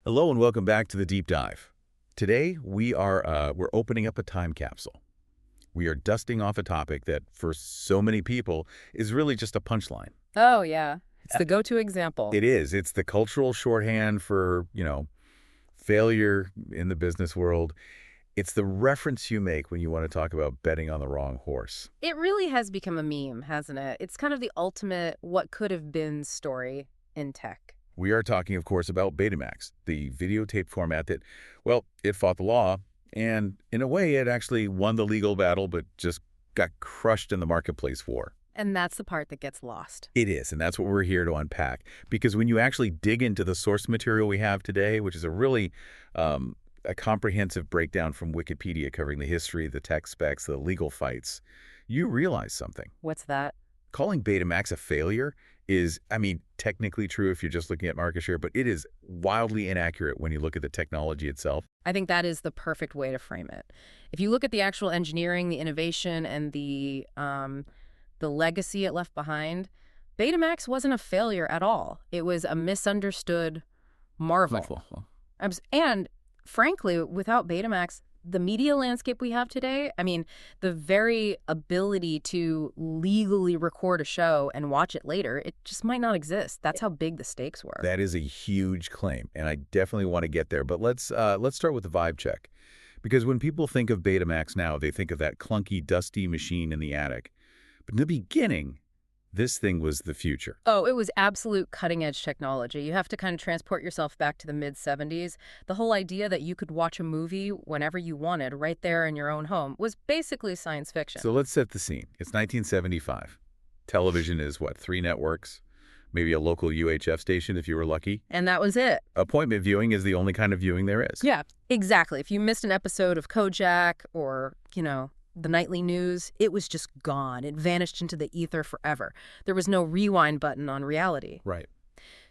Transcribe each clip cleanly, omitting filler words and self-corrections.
Hello and welcome back to the Deep Dive. Today we're opening up a time capsule. We are dusting off a topic that for so many people is really just a punchline. Oh, yeah. It's the go-to example. It is. It's the cultural shorthand for, failure in the business world. It's the reference you make when you want to talk about betting on the wrong horse. It really has become a meme, hasn't it? It's kind of the ultimate what could have been story in tech. We are talking, of course, about Betamax, the videotape format that, well, it fought the law, and in a way it actually won the legal battle, but just got crushed in the marketplace war. And that's the part that gets lost. It is, and that's what we're here to unpack. Because when you actually dig into the source material we have today, which is a really a comprehensive breakdown from Wikipedia covering the history, the tech specs, the legal fights, you realize something. What's that? Calling Betamax a failure is, technically true if you're just looking at market share, but it is wildly inaccurate when you look at the technology itself. I think that is the perfect way to frame it. If you look at the actual engineering, the innovation, and the legacy it left behind, Betamax wasn't a failure at all. It was a misunderstood marvel. And frankly, without Betamax, the media landscape we have today, the very ability to legally record a show and watch it later, it just might not exist. That's how big the stakes were. That is a huge claim, and I definitely want to get there. But let's start with the vibe check. Because when people think of Betamax now, they think of that clunky, dusty machine in the attic. But in the beginning, this thing was the future. Oh, it was absolute cutting-edge technology. You have to kind of transport yourself back to the mid-'70s. The whole idea that you could watch a movie whenever you wanted, right there in your own home, was basically science fiction. So let's set the scene. It's 1975. Television is, 3 networks? Maybe a local UHF station if you were lucky. And that was it. Appointment viewing is the only kind of viewing there is. Yeah, exactly. If you missed an episode of Kojak or, the nightly news, it was just gone. It vanished into the ether forever. There was no rewind button on reality. Right.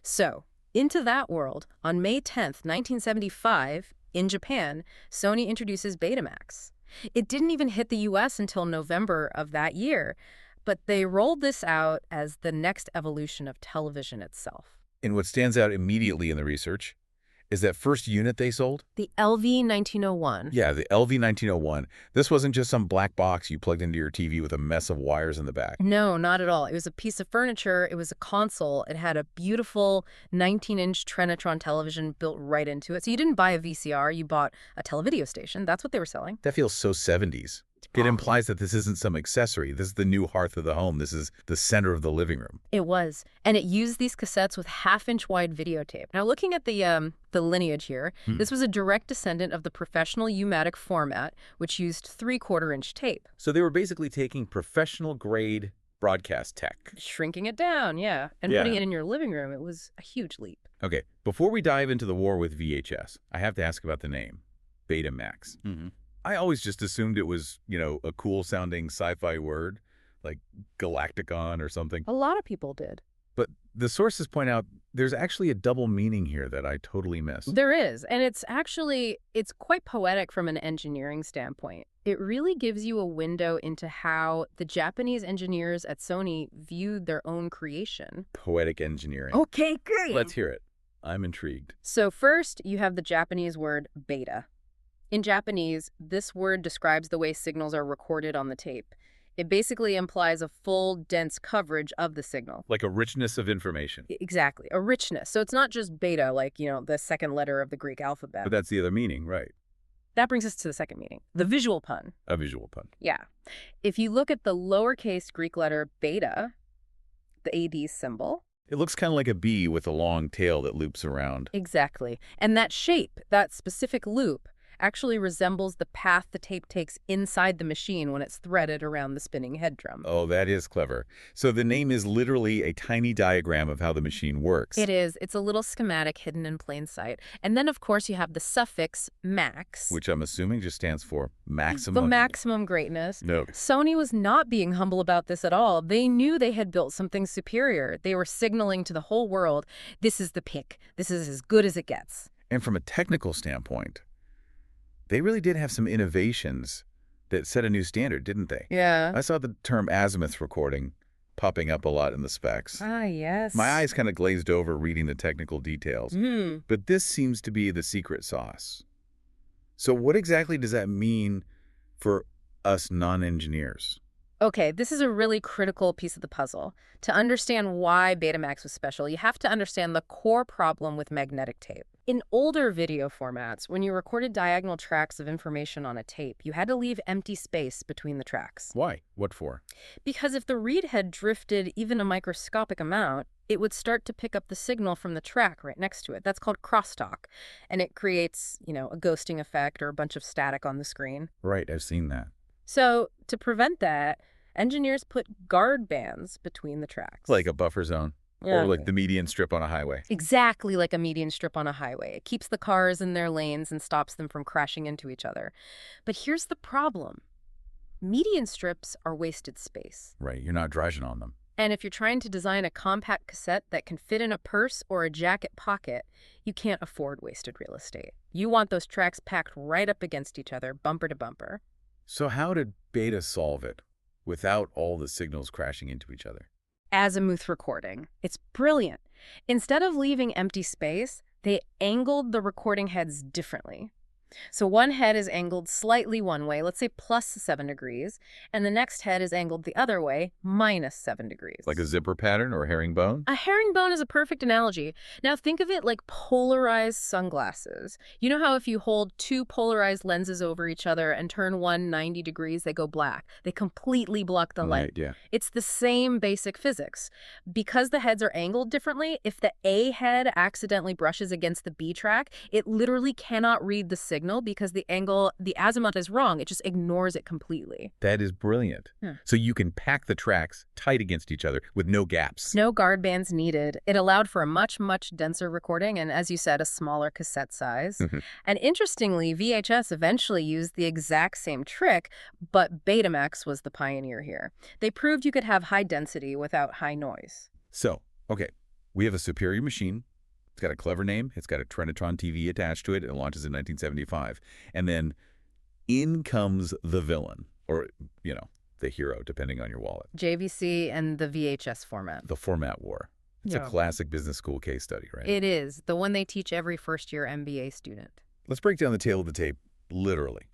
So, into that world, on May 10th, 1975, in Japan, Sony introduces Betamax. It didn't even hit the U.S. until November of that year, but they rolled this out as the next evolution of television itself. And what stands out immediately in the research is that first unit they sold? The LV-1901. Yeah, the LV-1901. This wasn't just some black box you plugged into your TV with a mess of wires in the back. No, not at all. It was a piece of furniture. It was a console. It had a beautiful 19-inch Trinitron television built right into it. So you didn't buy a VCR. You bought a televideo station. That's what they were selling. That feels so 70s. It implies that this isn't some accessory. This is the new hearth of the home. This is the center of the living room. It was. And it used these cassettes with half-inch wide videotape. Now, looking at the lineage here, this was a direct descendant of the professional U-matic format, which used 3/4-inch tape. So they were basically taking professional-grade broadcast tech. Shrinking it down, yeah. And putting it in your living room. It was a huge leap. Okay, before we dive into the war with VHS, I have to ask about the name, Betamax. I always just assumed it was, a cool-sounding sci-fi word, like Galacticon or something. A lot of people did. But the sources point out there's actually a double meaning here that I totally missed. There is, and it's quite poetic from an engineering standpoint. It really gives you a window into how the Japanese engineers at Sony viewed their own creation. Poetic engineering. Okay, great. Let's hear it. I'm intrigued. So first, you have the Japanese word beta. In Japanese, this word describes the way signals are recorded on the tape. It basically implies a full, dense coverage of the signal. Like a richness of information. Exactly, a richness. So it's not just beta, like, the second letter of the Greek alphabet. But that's the other meaning, right? That brings us to the second meaning, the visual pun. A visual pun. Yeah. If you look at the lowercase Greek letter beta, the AD symbol. It looks kind of like a bee with a long tail that loops around. Exactly. And that shape, that specific loop, actually resembles the path the tape takes inside the machine when it's threaded around the spinning head drum. Oh, that is clever. So the name is literally a tiny diagram of how the machine works. It is. It's a little schematic hidden in plain sight. And then, of course, you have the suffix max. Which I'm assuming just stands for maximum. The maximum greatness. No. Sony was not being humble about this at all. They knew they had built something superior. They were signaling to the whole world, this is the pick. This is as good as it gets. And from a technical standpoint, they really did have some innovations that set a new standard, didn't they? Yeah. I saw the term azimuth recording popping up a lot in the specs. Ah, yes. My eyes kind of glazed over reading the technical details. But this seems to be the secret sauce. So what exactly does that mean for us non-engineers? Okay, this is a really critical piece of the puzzle. To understand why Betamax was special, you have to understand the core problem with magnetic tape. In older video formats, when you recorded diagonal tracks of information on a tape, you had to leave empty space between the tracks. Why? What for? Because if the read head drifted even a microscopic amount, it would start to pick up the signal from the track right next to it. That's called crosstalk. And it creates, a ghosting effect or a bunch of static on the screen. Right, I've seen that. So to prevent that, engineers put guard bands between the tracks. Like a buffer zone. Yeah. Or like the median strip on a highway. Exactly like a median strip on a highway. It keeps the cars in their lanes and stops them from crashing into each other. But here's the problem. Median strips are wasted space. Right, you're not driving on them. And if you're trying to design a compact cassette that can fit in a purse or a jacket pocket, you can't afford wasted real estate. You want those tracks packed right up against each other, bumper to bumper. So how did Beta solve it without all the signals crashing into each other? Azimuth recording. It's brilliant. Instead of leaving empty space, they angled the recording heads differently. So one head is angled slightly one way, let's say plus 7 degrees, and the next head is angled the other way, minus 7 degrees. Like a zipper pattern or a herringbone? A herringbone is a perfect analogy. Now think of it like polarized sunglasses. You know how if you hold two polarized lenses over each other and turn one 90 degrees, they go black. They completely block the light. Right, yeah. It's the same basic physics. Because the heads are angled differently, if the A head accidentally brushes against the B track, it literally cannot read the signal because the azimuth is wrong. It just ignores it completely. That is brilliant. So you can pack the tracks tight against each other with no gaps. No guard bands needed. It allowed for a much, much denser recording and, as you said, a smaller cassette size. And interestingly, VHS eventually used the exact same trick, but Betamax was the pioneer here. They proved you could have high density without high noise. So, okay, we have a superior machine. It's got a clever name. It's got a Trinitron TV attached to it. It launches in 1975. And then in comes the villain, or, the hero, depending on your wallet. JVC and the VHS format. The format war. It's a classic business school case study, right? It is. The one they teach every first-year MBA student. Let's break down the tail of the tape, literally.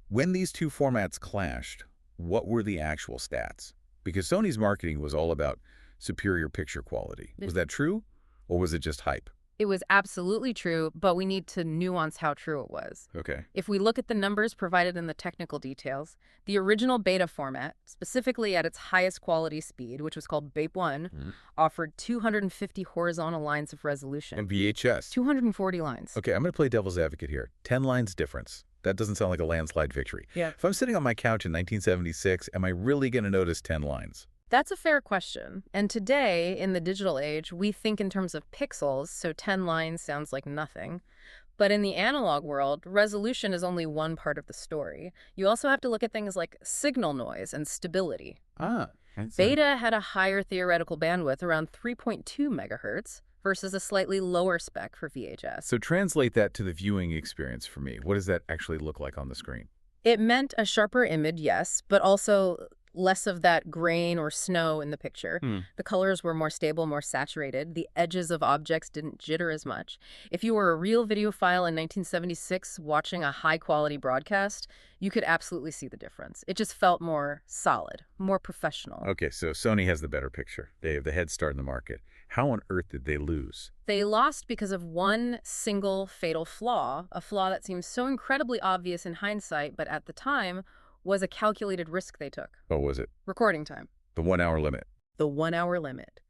When these two formats clashed, what were the actual stats? Because Sony's marketing was all about superior picture quality. Was that true? Or was it just hype? It was absolutely true, but we need to nuance how true it was. Okay. If we look at the numbers provided in the technical details, the original beta format, specifically at its highest quality speed, which was called BAPE1, offered 250 horizontal lines of resolution. And VHS? 240 lines. Okay, I'm going to play devil's advocate here. 10 lines difference. That doesn't sound like a landslide victory. Yeah. If I'm sitting on my couch in 1976, am I really going to notice 10 lines? That's a fair question. And today, in the digital age, we think in terms of pixels, so 10 lines sounds like nothing. But in the analog world, resolution is only one part of the story. You also have to look at things like signal noise and stability. Beta had a higher theoretical bandwidth, around 3.2 megahertz, versus a slightly lower spec for VHS. So translate that to the viewing experience for me. What does that actually look like on the screen? It meant a sharper image, yes, but also less of that grain or snow in the picture. The colors were more stable, more saturated. The edges of objects didn't jitter as much. If you were a real videophile in 1976 watching a high-quality broadcast, you could absolutely see the difference. It just felt more solid, more professional. Okay, so Sony has the better picture. They have the head start in the market. How on earth did they lose? They lost because of one single fatal flaw, a flaw that seems so incredibly obvious in hindsight, but at the time was a calculated risk they took. What was it? Recording time. The 1 hour limit. The 1 hour limit.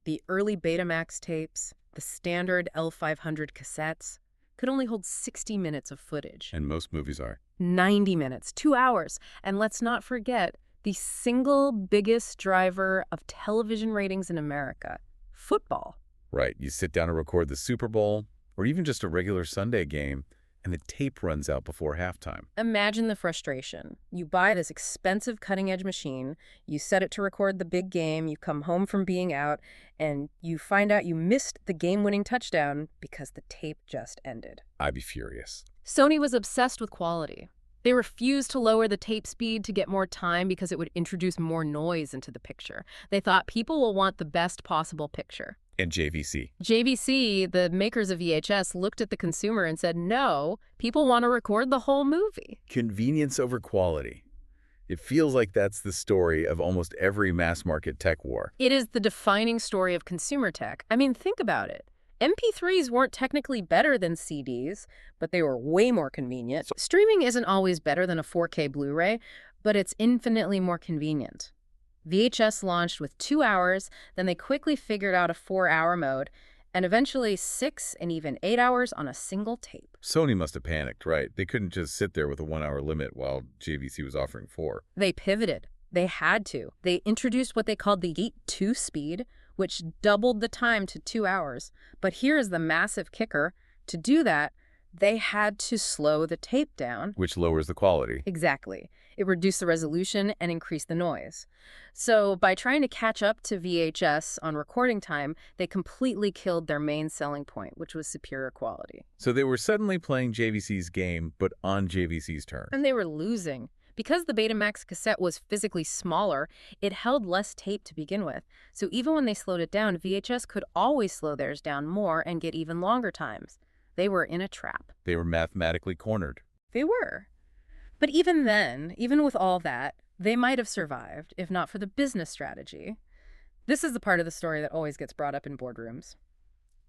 The early Betamax tapes, the standard L500 cassettes, could only hold 60 minutes of footage. And most movies are. 90 minutes, 2 hours. And let's not forget the single biggest driver of television ratings in America, football. Right. You sit down and record the Super Bowl, or even just a regular Sunday game, and the tape runs out before halftime. Imagine the frustration. You buy this expensive cutting-edge machine, you set it to record the big game, you come home from being out, and you find out you missed the game-winning touchdown because the tape just ended. I'd be furious. Sony was obsessed with quality. They refused to lower the tape speed to get more time because it would introduce more noise into the picture. They thought people will want the best possible picture. And JVC. JVC, the makers of VHS, looked at the consumer and said, no, people want to record the whole movie. Convenience over quality. It feels like that's the story of almost every mass-market tech war. It is the defining story of consumer tech. I mean, think about it. MP3s weren't technically better than CDs, but they were way more convenient. Streaming isn't always better than a 4K Blu-ray, but it's infinitely more convenient. VHS launched with 2 hours, then they quickly figured out a 4-hour mode, and eventually 6 and even 8 hours on a single tape. Sony must have panicked, right? They couldn't just sit there with a 1-hour limit while JVC was offering 4. They pivoted. They had to. They introduced what they called the Yeet 2 speed, which doubled the time to 2 hours. But here is the massive kicker. To do that, they had to slow the tape down. Which lowers the quality. Exactly. It reduced the resolution and increased the noise. So by trying to catch up to VHS on recording time, they completely killed their main selling point, which was superior quality. So they were suddenly playing JVC's game, but on JVC's terms. And they were losing. Because the Betamax cassette was physically smaller, it held less tape to begin with. So even when they slowed it down, VHS could always slow theirs down more and get even longer times. They were in a trap. They were mathematically cornered. They were. But even then, even with all that, they might have survived, if not for the business strategy. This is the part of the story that always gets brought up in boardrooms.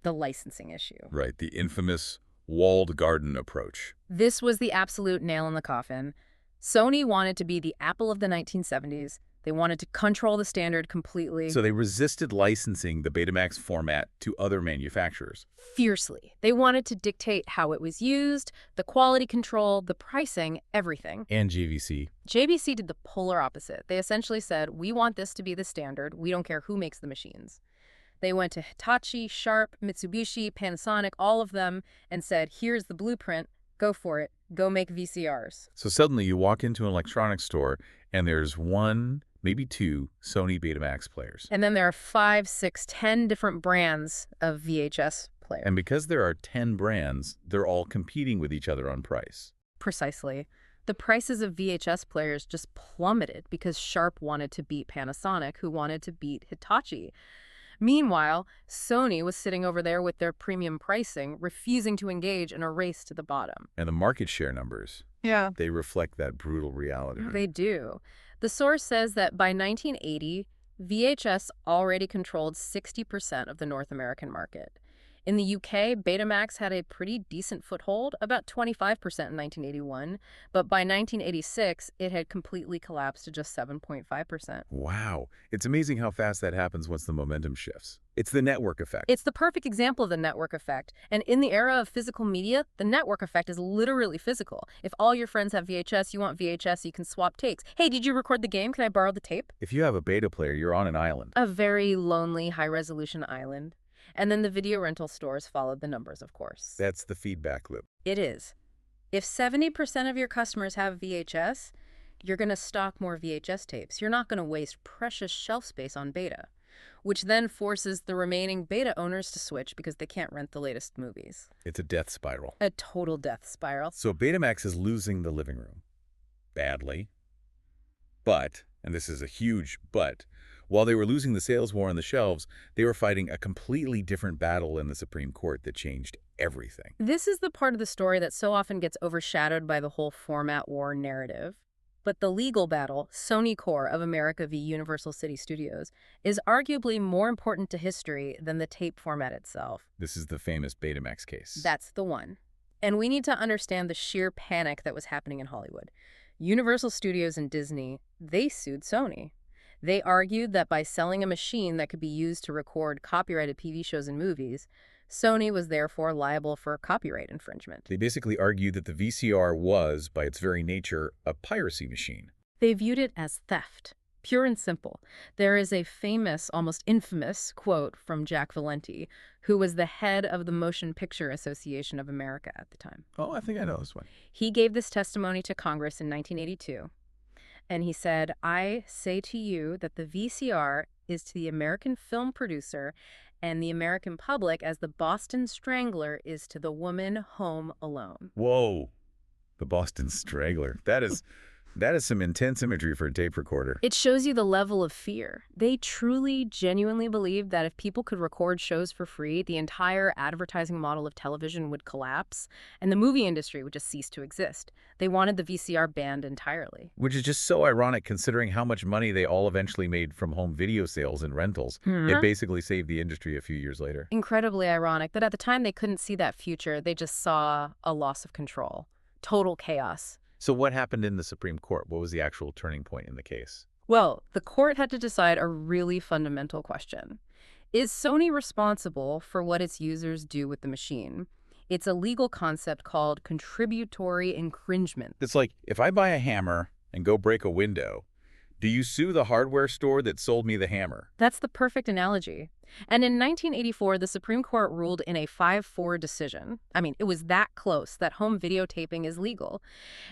The licensing issue. Right, the infamous walled garden approach. This was the absolute nail in the coffin. Sony wanted to be the Apple of the 1970s. They wanted to control the standard completely. So they resisted licensing the Betamax format to other manufacturers. Fiercely. They wanted to dictate how it was used, the quality control, the pricing, everything. And JVC. JVC did the polar opposite. They essentially said, we want this to be the standard. We don't care who makes the machines. They went to Hitachi, Sharp, Mitsubishi, Panasonic, all of them, and said, here's the blueprint. Go for it. Go make VCRs. So suddenly you walk into an electronics store and there's 1, maybe 2 Sony Betamax players. And then there are 5, 6, 10 different brands of VHS players. And because there are 10 brands, they're all competing with each other on price. Precisely. The prices of VHS players just plummeted because Sharp wanted to beat Panasonic, who wanted to beat Hitachi. Meanwhile, Sony was sitting over there with their premium pricing, refusing to engage in a race to the bottom. And the market share numbers, they reflect that brutal reality. They do. The source says that by 1980, VHS already controlled 60% of the North American market. In the UK, Betamax had a pretty decent foothold, about 25% in 1981, but by 1986, it had completely collapsed to just 7.5%. Wow. It's amazing how fast that happens once the momentum shifts. It's the network effect. It's the perfect example of the network effect. And in the era of physical media, the network effect is literally physical. If all your friends have VHS, you want VHS, you can swap tapes. Hey, did you record the game? Can I borrow the tape? If you have a beta player, you're on an island. A very lonely, high-resolution island. And then the video rental stores followed the numbers, of course. That's the feedback loop. It is. If 70% of your customers have VHS, you're going to stock more VHS tapes. You're not going to waste precious shelf space on beta, which then forces the remaining beta owners to switch because they can't rent the latest movies. It's a death spiral. A total death spiral. So Betamax is losing the living room. Badly. But, and this is a huge but, while they were losing the sales war on the shelves, they were fighting a completely different battle in the Supreme Court that changed everything. This is the part of the story that so often gets overshadowed by the whole format war narrative. But the legal battle, Sony Corp of America v. Universal City Studios, is arguably more important to history than the tape format itself. This is the famous Betamax case. That's the one. And we need to understand the sheer panic that was happening in Hollywood. Universal Studios and Disney, they sued Sony. They argued that by selling a machine that could be used to record copyrighted TV shows and movies, Sony was therefore liable for copyright infringement. They basically argued that the VCR was, by its very nature, a piracy machine. They viewed it as theft, pure and simple. There is a famous, almost infamous, quote from Jack Valenti, who was the head of the Motion Picture Association of America at the time. Oh, I think I know this one. He gave this testimony to Congress in 1982. And he said, I say to you that the VCR is to the American film producer and the American public as the Boston Strangler is to the woman home alone. Whoa. The Boston Straggler. That is some intense imagery for a tape recorder. It shows you the level of fear. They truly, genuinely believed that if people could record shows for free, the entire advertising model of television would collapse, and the movie industry would just cease to exist. They wanted the VCR banned entirely. Which is just so ironic considering how much money they all eventually made from home video sales and rentals. It basically saved the industry a few years later. Incredibly ironic that at the time they couldn't see that future. They just saw a loss of control. Total chaos. So what happened in the Supreme Court? What was the actual turning point in the case? Well, the court had to decide a really fundamental question. Is Sony responsible for what its users do with the machine? It's a legal concept called contributory infringement. It's like, if I buy a hammer and go break a window, do you sue the hardware store that sold me the hammer? That's the perfect analogy. And in 1984, the Supreme Court ruled in a 5-4 decision. I mean, it was that close that home videotaping is legal.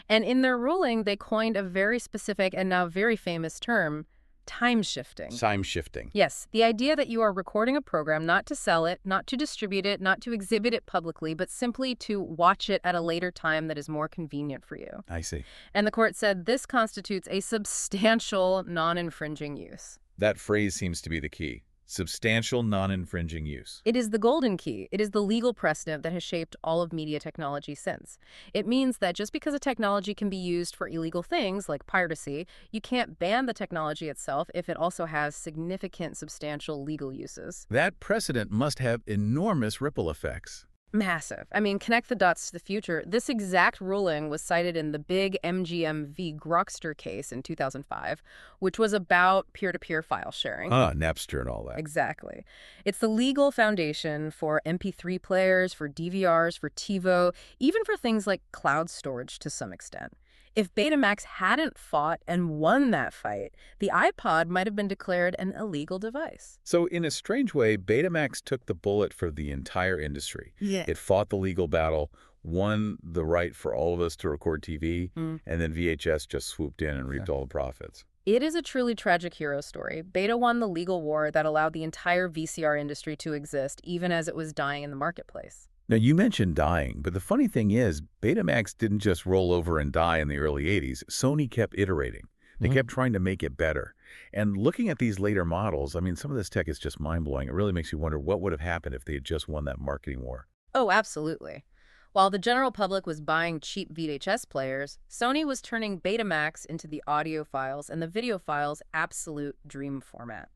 And in their ruling, they coined a very specific and now very famous term, time shifting. Time shifting. Yes, the idea that you are recording a program not to sell it, not to distribute it, not to exhibit it publicly, but simply to watch it at a later time that is more convenient for you. I see. And the court said this constitutes a substantial non-infringing use. That phrase seems to be the key. Substantial non-infringing use. It is the golden key. It is the legal precedent that has shaped all of media technology since. It means that just because a technology can be used for illegal things like piracy, you can't ban the technology itself if it also has significant, substantial legal uses. That precedent must have enormous ripple effects. Massive. I mean, connect the dots to the future. This exact ruling was cited in the big MGM v. Grokster case in 2005, which was about peer-to-peer file sharing. Napster and all that. Exactly. It's the legal foundation for MP3 players, for DVRs, for TiVo, even for things like cloud storage to some extent. If Betamax hadn't fought and won that fight, the iPod might have been declared an illegal device. So in a strange way, Betamax took the bullet for the entire industry. Yeah. It fought the legal battle, won the right for all of us to record TV, and then VHS just swooped in and reaped all the profits. It is a truly tragic hero story. Beta won the legal war that allowed the entire VCR industry to exist, even as it was dying in the marketplace. Now, you mentioned dying, but the funny thing is, Betamax didn't just roll over and die in the early 80s. Sony kept iterating. They kept trying to make it better. And looking at these later models, I mean, some of this tech is just mind-blowing. It really makes you wonder what would have happened if they had just won that marketing war. Oh, absolutely. While the general public was buying cheap VHS players, Sony was turning Betamax into the audio files and the video files' absolute dream format.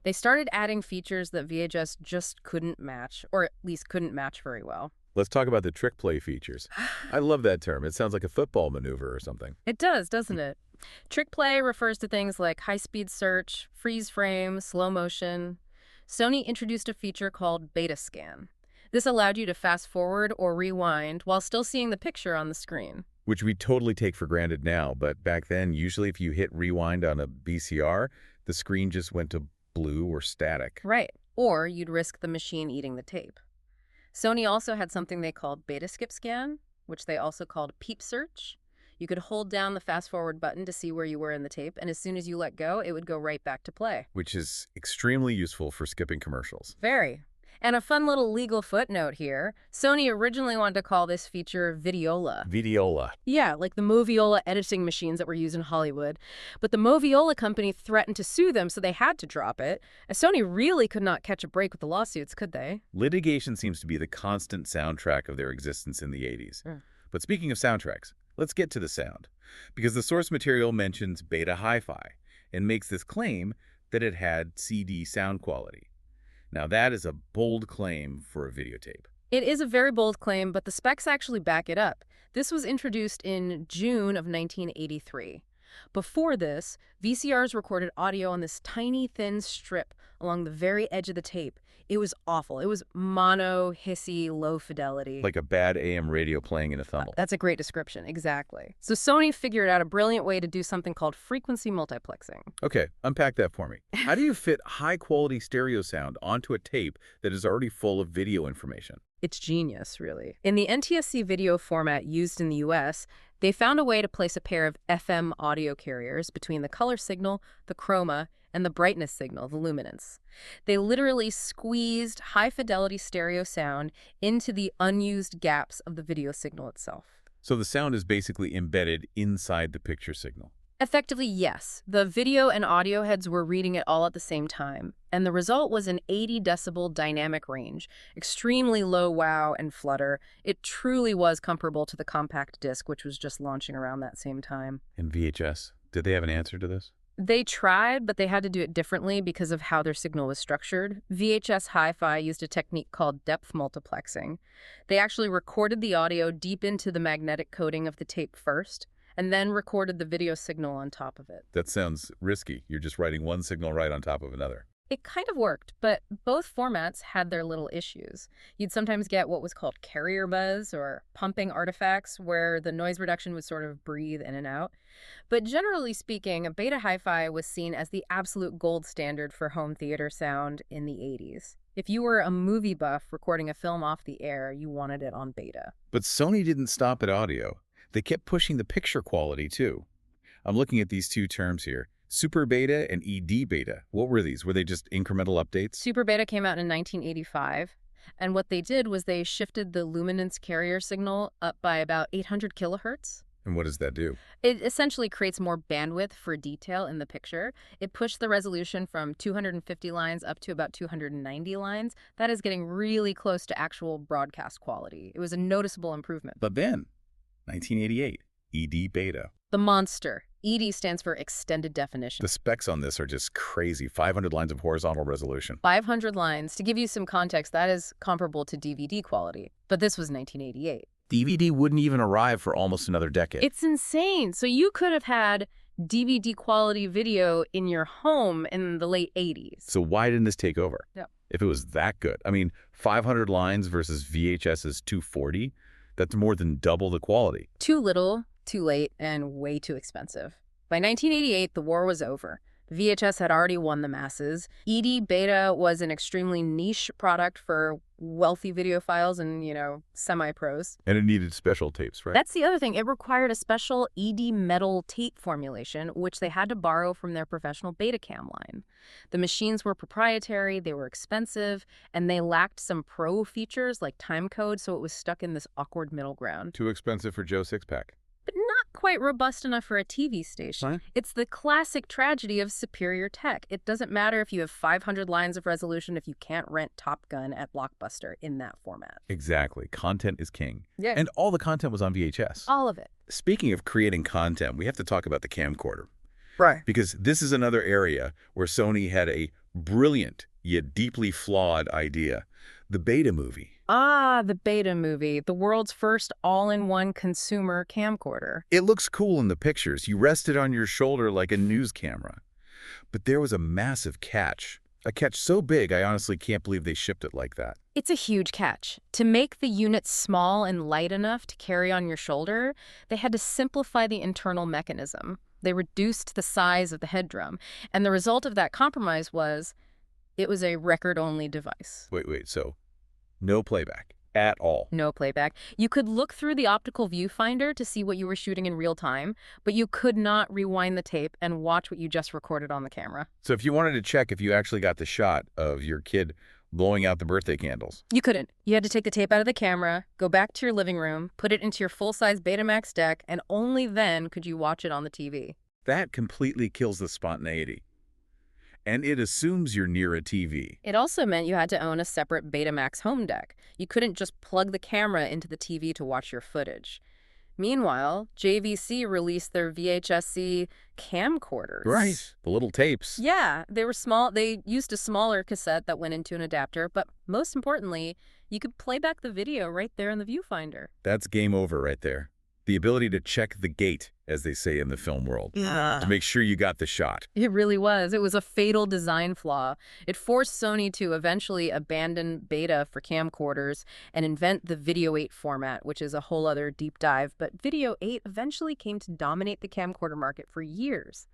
They started adding features that VHS just couldn't match, or at least couldn't match very well. Let's talk about the trick play features. I love that term. It sounds like a football maneuver or something. It does, doesn't it? Trick play refers to things like high-speed search, freeze frame, slow motion. Sony introduced a feature called Beta Scan. This allowed you to fast forward or rewind while still seeing the picture on the screen. Which we totally take for granted now, but back then, usually if you hit rewind on a VCR, the screen just went to blue or static. Right. Or you'd risk the machine eating the tape. Sony also had something they called Beta Skip Scan, which they also called Peep Search. You could hold down the fast forward button to see where you were in the tape, and as soon as you let go, it would go right back to play. Which is extremely useful for skipping commercials. Very. And a fun little legal footnote here. Sony originally wanted to call this feature Videola. Videola. Yeah, like the Moviola editing machines that were used in Hollywood. But the Moviola company threatened to sue them, so they had to drop it. And Sony really could not catch a break with the lawsuits, could they? Litigation seems to be the constant soundtrack of their existence in the 80s. But speaking of soundtracks, let's get to the sound. Because the source material mentions beta hi-fi and makes this claim that it had CD sound quality. Now, that is a bold claim for a videotape. It is a very bold claim, but the specs actually back it up. This was introduced in June of 1983. Before this, VCRs recorded audio on this tiny, thin strip along the very edge of the tape. It was awful. It was mono, hissy, low fidelity. Like a bad AM radio playing in a tunnel. That's a great description, exactly. So Sony figured out a brilliant way to do something called frequency multiplexing. Okay, unpack that for me. How do you fit high-quality stereo sound onto a tape that is already full of video information? It's genius, really. In the NTSC video format used in the US, they found a way to place a pair of FM audio carriers between the color signal, the chroma, and the brightness signal, the luminance. They literally squeezed high-fidelity stereo sound into the unused gaps of the video signal itself. So the sound is basically embedded inside the picture signal. Effectively, yes. The video and audio heads were reading it all at the same time, and the result was an 80 decibel dynamic range, extremely low wow and flutter. It truly was comparable to the compact disc, which was just launching around that same time. In VHS, did they have an answer to this? They tried, but they had to do it differently because of how their signal was structured. VHS Hi-Fi used a technique called depth multiplexing. They actually recorded the audio deep into the magnetic coating of the tape first, and then recorded the video signal on top of it. That sounds risky. You're just writing one signal right on top of another. It kind of worked, but both formats had their little issues. You'd sometimes get what was called carrier buzz or pumping artifacts, where the noise reduction would sort of breathe in and out. But generally speaking, a Beta Hi-Fi was seen as the absolute gold standard for home theater sound in the 80s. If you were a movie buff recording a film off the air, you wanted it on Beta. But Sony didn't stop at audio. They kept pushing the picture quality, too. I'm looking at these two terms here. Super Beta and ED Beta. What were these? Were they just incremental updates? Super Beta came out in 1985, and what they did was they shifted the luminance carrier signal up by about 800 kilohertz. And what does that do? It essentially creates more bandwidth for detail in the picture. It pushed the resolution from 250 lines up to about 290 lines. That is getting really close to actual broadcast quality. It was a noticeable improvement. But then, 1988, ED Beta. The monster. ED stands for extended definition. The specs on this are just crazy. 500 lines of horizontal resolution. 500 lines. To give you some context, that is comparable to DVD quality. But this was 1988. DVD wouldn't even arrive for almost another decade. It's insane. So you could have had DVD quality video in your home in the late 80s. So why didn't this take over? Yeah. If it was that good. I mean, 500 lines versus VHS's 240, that's more than double the quality. Too little, too late, and way too expensive. By 1988, the war was over. VHS had already won the masses. ED Beta was an extremely niche product for wealthy videophiles and, semi-pros. And it needed special tapes, right? That's the other thing. It required a special ED metal tape formulation, which they had to borrow from their professional Betacam line. The machines were proprietary, they were expensive, and they lacked some pro features like timecode, so it was stuck in this awkward middle ground. Too expensive for Joe Sixpack. But not quite robust enough for a TV station. Huh? It's the classic tragedy of superior tech. It doesn't matter if you have 500 lines of resolution if you can't rent Top Gun at Blockbuster in that format. Exactly. Content is king. Yeah. And all the content was on VHS. All of it. Speaking of creating content, we have to talk about the camcorder. Right. Because this is another area where Sony had a brilliant yet deeply flawed idea. The Beta movie. The Beta movie, the world's first all-in-one consumer camcorder. It looks cool in the pictures. You rest it on your shoulder like a news camera. But there was a massive catch. A catch so big, I honestly can't believe they shipped it like that. It's a huge catch. To make the unit small and light enough to carry on your shoulder, they had to simplify the internal mechanism. They reduced the size of the head drum, and the result of that compromise was it was a record-only device. Wait, so no playback at all? No playback. You could look through the optical viewfinder to see what you were shooting in real time, but you could not rewind the tape and watch what you just recorded on the camera. So if you wanted to check if you actually got the shot of your kid blowing out the birthday candles. You couldn't. You had to take the tape out of the camera, go back to your living room, put it into your full-size Betamax deck, and only then could you watch it on the TV. That completely kills the spontaneity. And it assumes you're near a TV. It also meant you had to own a separate Betamax home deck. You couldn't just plug the camera into the TV to watch your footage. Meanwhile, JVC released their VHS-C camcorders. Right. The little tapes. Yeah, they were small. They used a smaller cassette that went into an adapter, but most importantly, you could play back the video right there in the viewfinder. That's game over right there. The ability to check the gate, as they say in the film world, to make sure you got the shot. It really was. It was a fatal design flaw. It forced Sony to eventually abandon Beta for camcorders and invent the Video 8 format, which is a whole other deep dive. But Video 8 eventually came to dominate the camcorder market for years.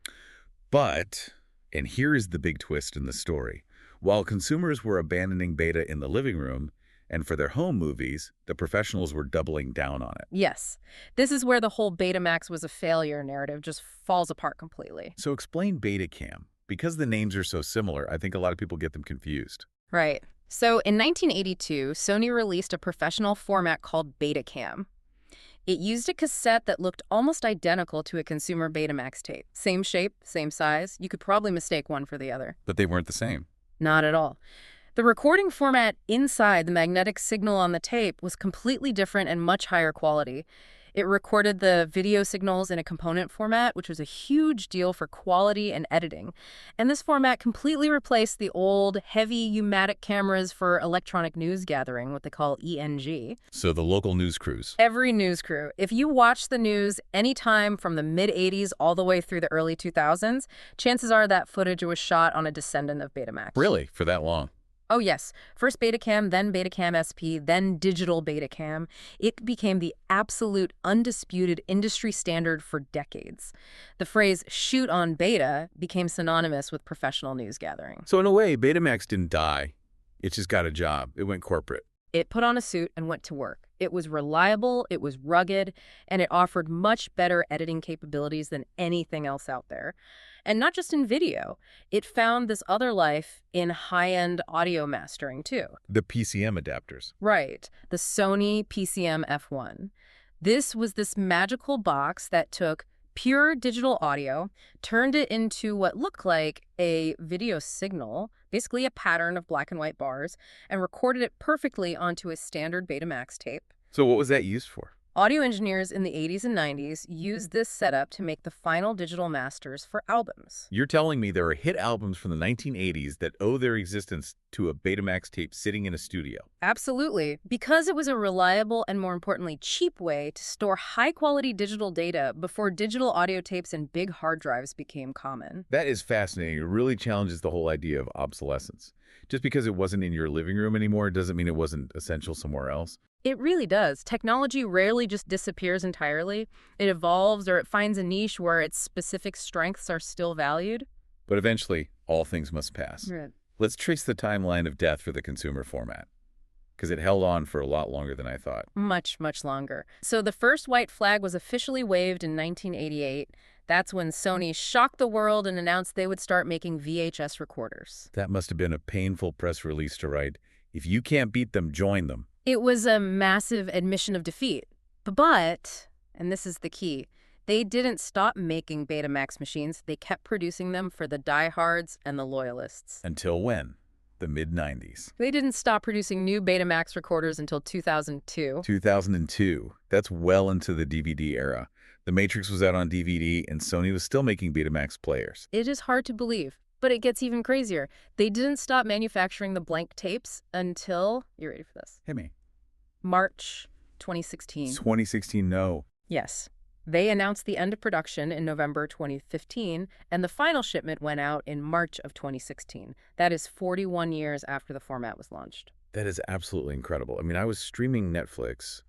But, and here is the big twist in the story, while consumers were abandoning Beta in the living room, and for their home movies, the professionals were doubling down on it. Yes. This is where the whole Betamax was a failure narrative just falls apart completely. So explain Betacam. Because the names are so similar, I think a lot of people get them confused. Right. So in 1982, Sony released a professional format called Betacam. It used a cassette that looked almost identical to a consumer Betamax tape. Same shape, same size. You could probably mistake one for the other. But they weren't the same. Not at all. The recording format inside the magnetic signal on the tape was completely different and much higher quality. It recorded the video signals in a component format, which was a huge deal for quality and editing. And this format completely replaced the old, heavy U-matic cameras for electronic news gathering, what they call ENG. So the local news crews. Every news crew. If you watch the news anytime from the mid-'80s all the way through the early 2000s, chances are that footage was shot on a descendant of Betamax. Really? For that long? Oh, yes. First Betacam, then Betacam SP, then digital Betacam. It became the absolute, undisputed industry standard for decades. The phrase shoot on beta became synonymous with professional news gathering. So in a way, Betamax didn't die. It just got a job. It went corporate. It put on a suit and went to work. It was reliable, it was rugged, and it offered much better editing capabilities than anything else out there. And not just in video. It found this other life in high-end audio mastering, too. The PCM adapters. Right. The Sony PCM F1. This was this magical box that took pure digital audio, turned it into what looked like a video signal, basically a pattern of black and white bars, and recorded it perfectly onto a standard Betamax tape. So what was that used for? Audio engineers in the 80s and 90s used this setup to make the final digital masters for albums. You're telling me there are hit albums from the 1980s that owe their existence to a Betamax tape sitting in a studio? Absolutely. Because it was a reliable and, more importantly, cheap way to store high-quality digital data before digital audio tapes and big hard drives became common. That is fascinating. It really challenges the whole idea of obsolescence. Just because it wasn't in your living room anymore doesn't mean it wasn't essential somewhere else. It really does. Technology rarely just disappears entirely. It evolves or it finds a niche where its specific strengths are still valued. But eventually, all things must pass. Right. Let's trace the timeline of death for the consumer format, because it held on for a lot longer than I thought. Much, much longer. So the first white flag was officially waved in 1988. That's when Sony shocked the world and announced they would start making VHS recorders. That must have been a painful press release to write. If you can't beat them, join them. It was a massive admission of defeat. But, and this is the key, they didn't stop making Betamax machines. They kept producing them for the diehards and the loyalists. Until when? The mid-90s. They didn't stop producing new Betamax recorders until 2002. 2002. That's well into the DVD era. The Matrix was out on DVD, and Sony was still making Betamax players. It is hard to believe, but it gets even crazier. They didn't stop manufacturing the blank tapes until, you ready for this? Hit me. March 2016. 2016, no. Yes. They announced the end of production in November 2015, and the final shipment went out in March of 2016. That is 41 years after the format was launched. That is absolutely incredible. I mean, I was streaming Netflix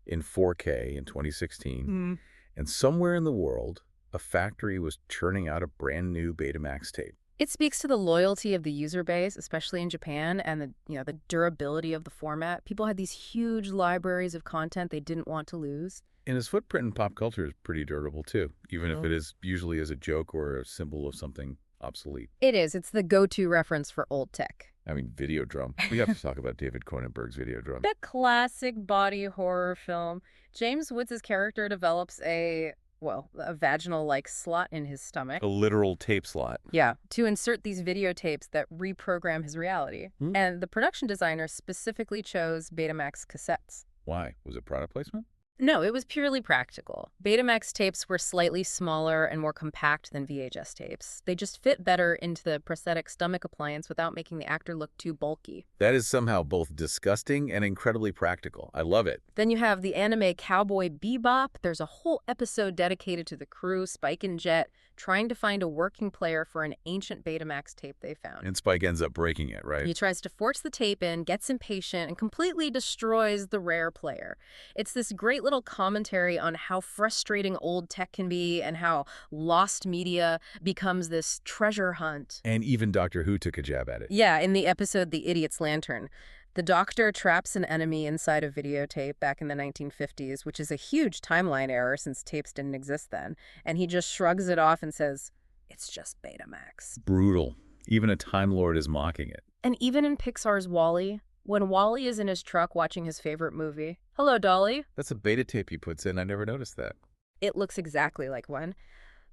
in 4K in 2016, and somewhere in the world, a factory was churning out a brand new Betamax tape. It speaks to the loyalty of the user base, especially in Japan, and the durability of the format. People had these huge libraries of content they didn't want to lose. And his footprint in pop culture is pretty durable, too, even if it is usually as a joke or a symbol of something obsolete. It is. It's the go-to reference for old tech. I mean, Videodrome. We have to talk about David Cronenberg's Videodrome. The classic body horror film. James Woods' character develops a vaginal-like slot in his stomach. A literal tape slot. Yeah, to insert these videotapes that reprogram his reality. And the production designer specifically chose Betamax cassettes. Why? Was it product placement? No, it was purely practical. Betamax tapes were slightly smaller and more compact than VHS tapes. They just fit better into the prosthetic stomach appliance without making the actor look too bulky. That is somehow both disgusting and incredibly practical. I love it. Then you have the anime Cowboy Bebop. There's a whole episode dedicated to the crew, Spike and Jet, trying to find a working player for an ancient Betamax tape they found. And Spike ends up breaking it, right? He tries to force the tape in, gets impatient, and completely destroys the rare player. It's this great little commentary on how frustrating old tech can be and how lost media becomes this treasure hunt. And even Doctor Who took a jab at it. Yeah, in the episode The Idiot's Lantern. The Doctor traps an enemy inside a videotape back in the 1950s, which is a huge timeline error since tapes didn't exist then. And he just shrugs it off and says, "It's just Betamax." Brutal. Even a Time Lord is mocking it. And even in Pixar's WALL-E, When Wally is in his truck watching his favorite movie. Hello, Dolly. That's a beta tape he puts in. I never noticed that. It looks exactly like one.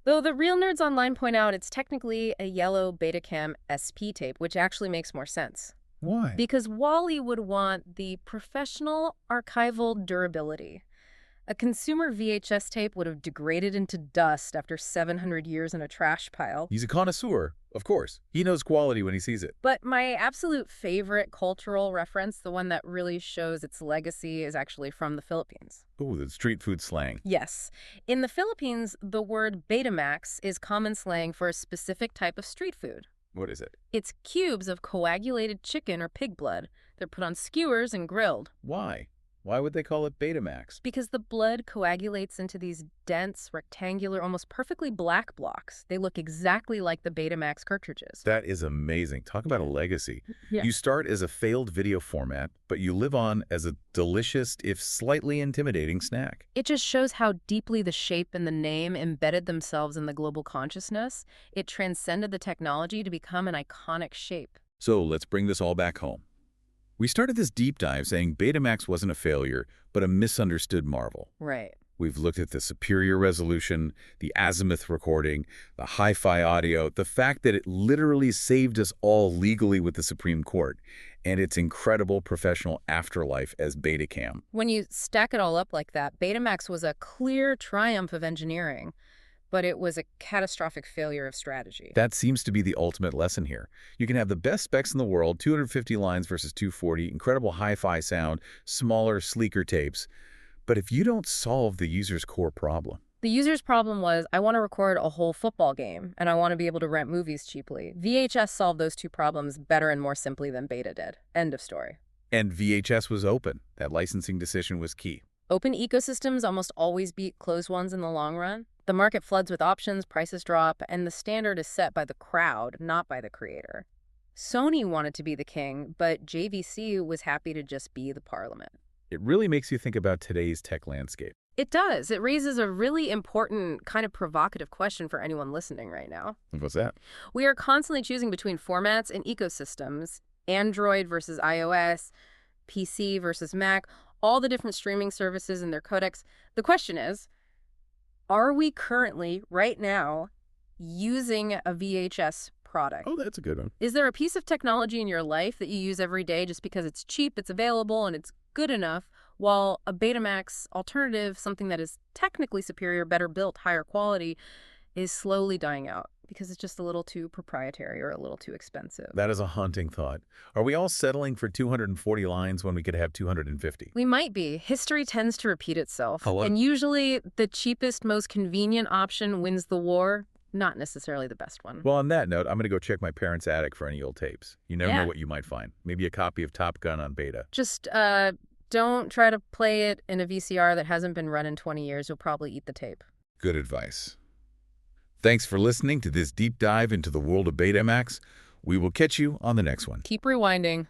Though the real nerds online point out it's technically a yellow Betacam SP tape, which actually makes more sense. Why? Because Wally would want the professional archival durability. A consumer VHS tape would have degraded into dust after 700 years in a trash pile. He's a connoisseur, of course. He knows quality when he sees it. But my absolute favorite cultural reference, the one that really shows its legacy, is actually from the Philippines. Ooh, the street food slang. Yes. In the Philippines, the word Betamax is common slang for a specific type of street food. What is it? It's cubes of coagulated chicken or pig blood. They're put on skewers and grilled. Why? Why would they call it Betamax? Because the blood coagulates into these dense, rectangular, almost perfectly black blocks. They look exactly like the Betamax cartridges. That is amazing. Talk about a legacy. Yeah. You start as a failed video format, but you live on as a delicious, if slightly intimidating, snack. It just shows how deeply the shape and the name embedded themselves in the global consciousness. It transcended the technology to become an iconic shape. So let's bring this all back home. We started this deep dive saying Betamax wasn't a failure, but a misunderstood marvel. Right. We've looked at the superior resolution, the azimuth recording, the hi-fi audio, the fact that it literally saved us all legally with the Supreme Court, and its incredible professional afterlife as Betacam. When you stack it all up like that, Betamax was a clear triumph of engineering, but it was a catastrophic failure of strategy. That seems to be the ultimate lesson here. You can have the best specs in the world, 250 lines versus 240, incredible hi-fi sound, smaller, sleeker tapes. But if you don't solve the user's core problem. The user's problem was, I want to record a whole football game, and I want to be able to rent movies cheaply. VHS solved those two problems better and more simply than Beta did. End of story. And VHS was open. That licensing decision was key. Open ecosystems almost always beat closed ones in the long run. The market floods with options, prices drop, and the standard is set by the crowd, not by the creator. Sony wanted to be the king, but JVC was happy to just be the parliament. It really makes you think about today's tech landscape. It does. It raises a really important, kind of provocative question for anyone listening right now. What's that? We are constantly choosing between formats and ecosystems, Android versus iOS, PC versus Mac, all the different streaming services and their codecs. The question is, are we currently, right now, using a VHS product? Oh, that's a good one. Is there a piece of technology in your life that you use every day just because it's cheap, it's available, and it's good enough, while a Betamax alternative, something that is technically superior, better built, higher quality, is slowly dying out because it's just a little too proprietary or a little too expensive? That is a haunting thought. Are we all settling for 240 lines when we could have 250? We might be. History tends to repeat itself. Hello? And usually the cheapest, most convenient option wins the war, not necessarily the best one. Well, on that note, I'm going to go check my parents' attic for any old tapes. You never Yeah. know what you might find. Maybe a copy of Top Gun on beta. Just don't try to play it in a VCR that hasn't been run in 20 years. You'll probably eat the tape. Good advice. Thanks for listening to this deep dive into the world of Betamax. We will catch you on the next one. Keep rewinding.